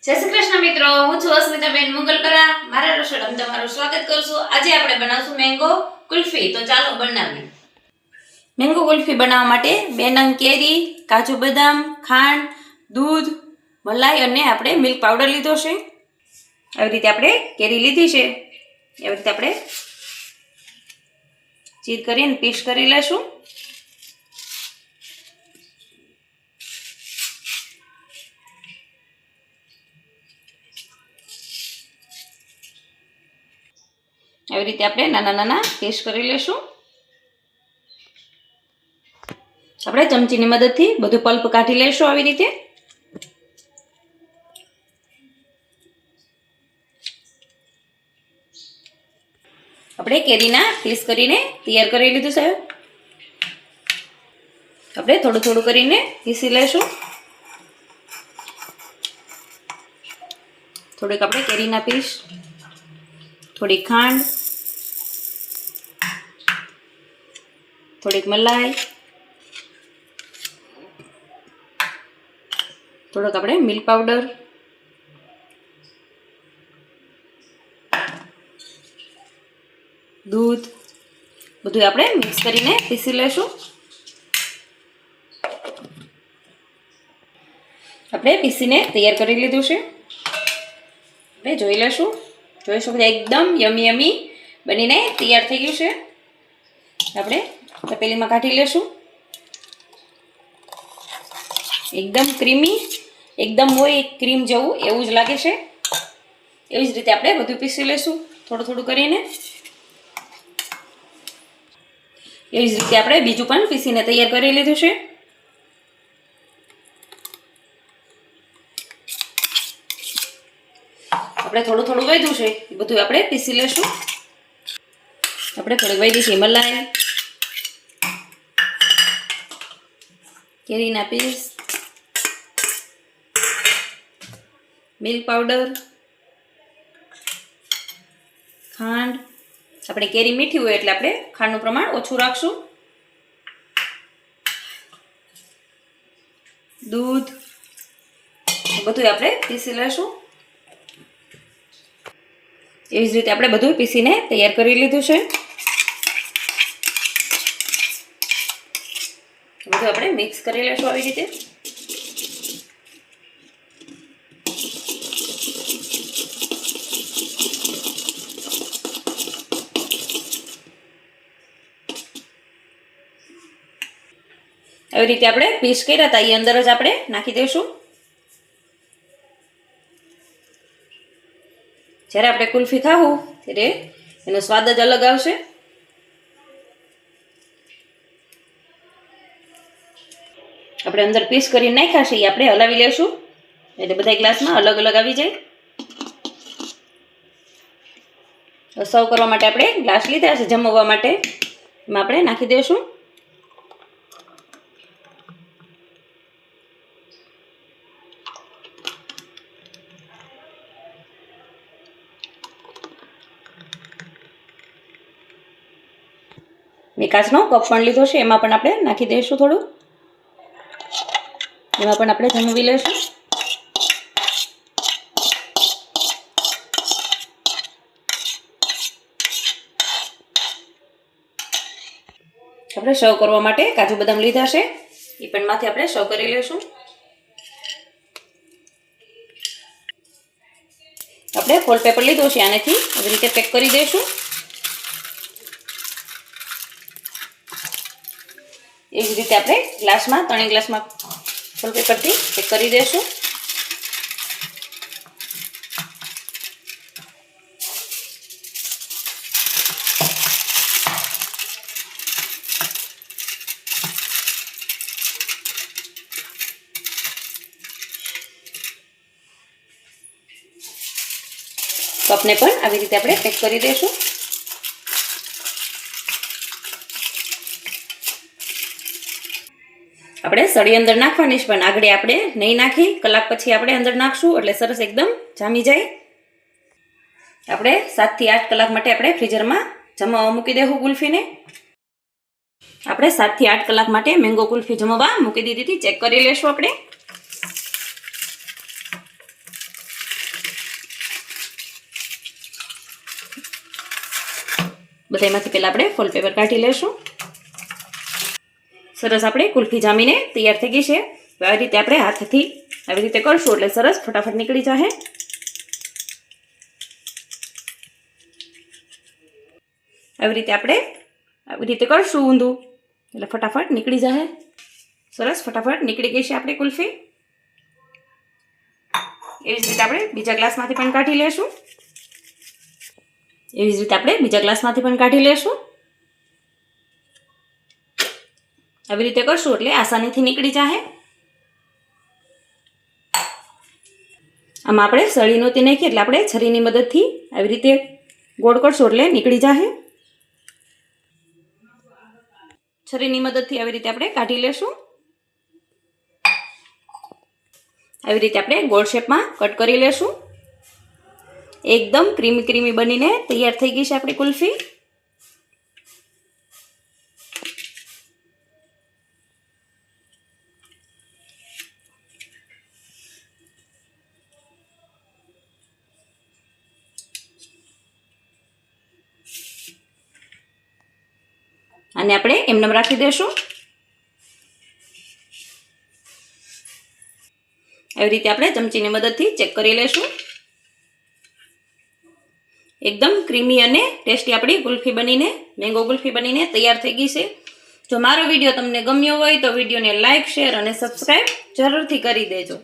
જય શ્રી કૃષ્ણ મિત્રો, હું છું અસ્મિતાબેન મુગલપરા. મારા રસોડામાં તમારું સ્વાગત કરું છું. આજે આપણે બનાવશું મેંગો કુલ્ફી. તો ચાલો બનાવીએ. મેંગો કુલ્ફી બનાવવા માટે 2 નંગ કેરી, કાજુ બદામ, ખાંડ, દૂધ, મલાઈ અને આપણે મિલ્ક પાવડર લીધો છે. આવી રીતે આપણે કેરી લીધી છે. એવી રીતે આપણે ચીર કરીને પીસ કરી લેશું. આવી રીતે આપણે નાના નાના પીસ કરી લેશું. આપણે ચમચીની મદદથી બધું પલ્પ કાઢી લેશું. આવી રીતે આપણે કેરીના પીસ કરીને તૈયાર કરી લીધું છે. આપણે થોડું થોડું કરીને પીસી લેશું. થોડીક આપણે કેરીના પીસ, થોડી ખાંડ, થોડીક મલાઈ, થોડોક આપણે મિલ્ક પાવડર, દૂધ, બધું આપણે મિક્સ કરીને પીસી લેશું. આપણે પીસીને તૈયાર કરી લીધું છે. આપણે જોઈ લેશું. જોઈ શકો એકદમ યમી યમી બનીને તૈયાર થઈ ગયું છે. આપણે તપેલીમાં કાઢી લેશું. એકદમ ક્રીમી, એકદમ હોય ક્રીમ જેવું એવું જ લાગે છે. એવી જ રીતે આપણે બધું પીસી લેશું થોડું થોડું કરીને. એવી જ રીતે આપણે બીજું પણ પીસીને તૈયાર કરી લીધું છે. આપણે થોડું થોડું વધ્યું છે એ બધું આપણે પીસી લેશું. આપણે થોડીક વધી છે મલાઈ, કેરીના પીસ, મિલ્ક પાવડર, ખાંડ. આપણે કેરી મીઠી હોય એટલે આપણે ખાંડનું પ્રમાણ ઓછું રાખશું. દૂધ, બધું આપણે પીસી લેશું. એવી જ રીતે આપણે બધું પીસીને તૈયાર કરી લીધું છે. બધું આપણે મિક્સ કરી લેશું આવી રીતે. આવી રીતે આપણે પીસ કર્યા હતા એ અંદર જ આપણે નાખી દઈશું. જ્યારે આપણે કુલ્ફી ખાવું ત્યારે એનો સ્વાદ જ અલગ આવશે. આપણે અંદર પીસ કરીને નાખ્યા છે એ આપણે હલાવી લેશું એટલે બધા ગ્લાસમાં અલગ અલગ આવી જાય. સર્વ કરવા માટે આપણે ગ્લાસ લીધા છે જમવા માટે, એમાં આપણે નાખી દઈશું. મેં કાચનો કપ પણ લીધો છે, એમાં પણ આપણે નાખી દઈશું થોડું. એમાં પણ આપણે જમાવી લઈશું. આપણે સર્વ કરવા માટે કાજુ બદામ લીધા છે એ પણ માંથી આપણે સર્વ કરી લઈશું. આપણે ફોલ પેપર લીધો છે, આનેથી આવી રીતે પેક કરી દઈશું. એ જ રીતે આપણે ગ્લાસમાં 3 ગ્લાસમાં ફોલ પેપરથી પેક કરી દઈશું. કપને પણ આવી રીતે આપણે પેક કરી દઈશું. આપણે સળી અંદર નાખવાની છે પણ આગળ આપણે નહીં નાખી, કલાક પછી આપણે અંદર નાખશું એટલે સરસ એકદમ જામી જાય. આપણે 7 થી 8 કલાક માટે આપણે ફ્રીઝરમાં જમાવવા મૂકી દેવું કુલ્ફીને. આપણે 7 થી 8 કલાક માટે મેંગો કુલ્ફી જમાવવા મૂકી દીધી હતી. ચેક કરી લેશું આપણે. બધામાંથી પહેલાં આપણે ફોઇલ પેપર કાઢી લેશું. સરસ આપણે કુલ્ફી જામીને તૈયાર થઈ ગઈ છે. આવી રીતે આપણે હાથથી આવી રીતે કરશું એટલે સરસ ફટાફટ નીકળી જશે. આવી રીતે આપણે આવી રીતે કરશું ઊંધું એટલે ફટાફટ નીકળી જશે. સરસ ફટાફટ નીકળી ગઈ છે આપણી કુલ્ફી. એવી જ રીતે આપણે બીજા ગ્લાસમાંથી પણ કાઢી લેશું. આવી રીતે કરશું એટલે આસાનીથી નીકળી જશે. આમાં આપણે સળી નહોતી નાખી એટલે આપણે છરીની મદદથી આવી રીતે ગોળ કરશું એટલે નીકળી જશે. છરીની મદદથી આવી રીતે આપણે કાઢી લેશું. આવી રીતે આપણે ગોળ શેપમાં કટ કરી લેશું. એકદમ ક્રીમી બનીને તૈયાર થઈ ગઈ છે આપણી કુલ્ફી. આને આપણે એમનેમ રાખી દેશું. આવી રીતે આપણે ચમચીની મદદથી ચેક કરી લેશું. એકદમ ક્રીમી અને ટેસ્ટી આપણી કુલ્ફી બનીને મેંગો કુલ્ફી બનીને તૈયાર થઈ ગઈ છે. જો મારો વિડીયો તમને ગમ્યો હોય તો વિડીયોને લાઇક, શેર અને સબસ્ક્રાઈબ જરૂરથી કરી દેજો.